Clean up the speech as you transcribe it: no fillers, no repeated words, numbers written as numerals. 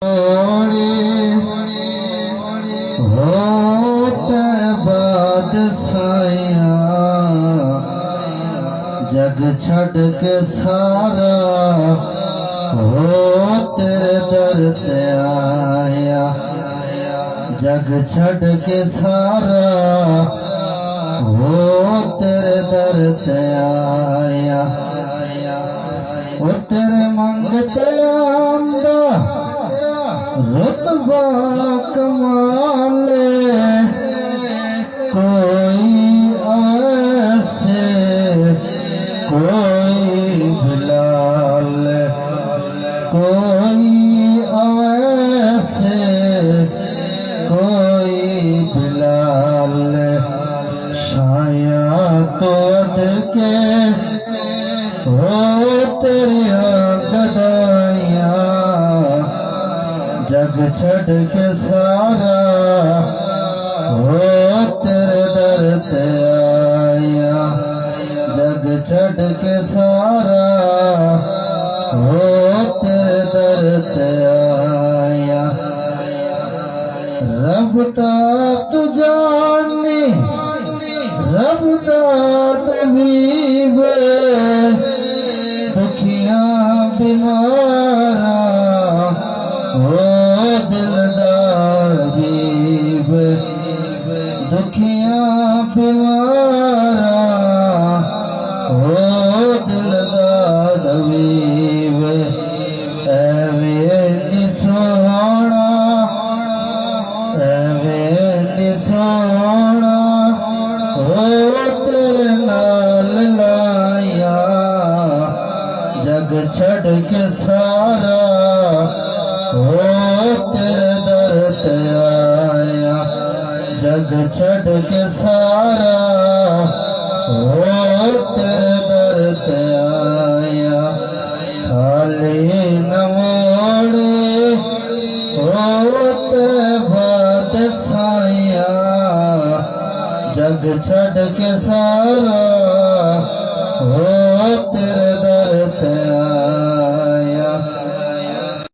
होते बादशाया जग छड़ के सारा हो तेरे दर ते आया। जग छड़ के सारा हो तेरे दर ते आया। वो तेरे मंगते आंदा रुतबा कमाले कोई ऐसे कोई बिलाल कोई ऐसे कोई बिलाल शाया तो अद के हो तेरिया गदाइया। जग छड़ के सारा हो तेरे दर ते आया। जग छड़ के सारा हो तेरे दर ते आया। रब दा तू जानी रब दा तबीब दुखियां बीमारा हो दिलदार जीव दुखियां बीमारा हो दिलदार जीव। एवें नी सोना हो तेरे नाल लाया। जग छड़ के सारा हो तेरे दर ते आया। जग छड़ के सारा हो तेरे दर ते आया। खाली न मोड़े हो ते बादशाया। जग छड़ के सारा हो तेरे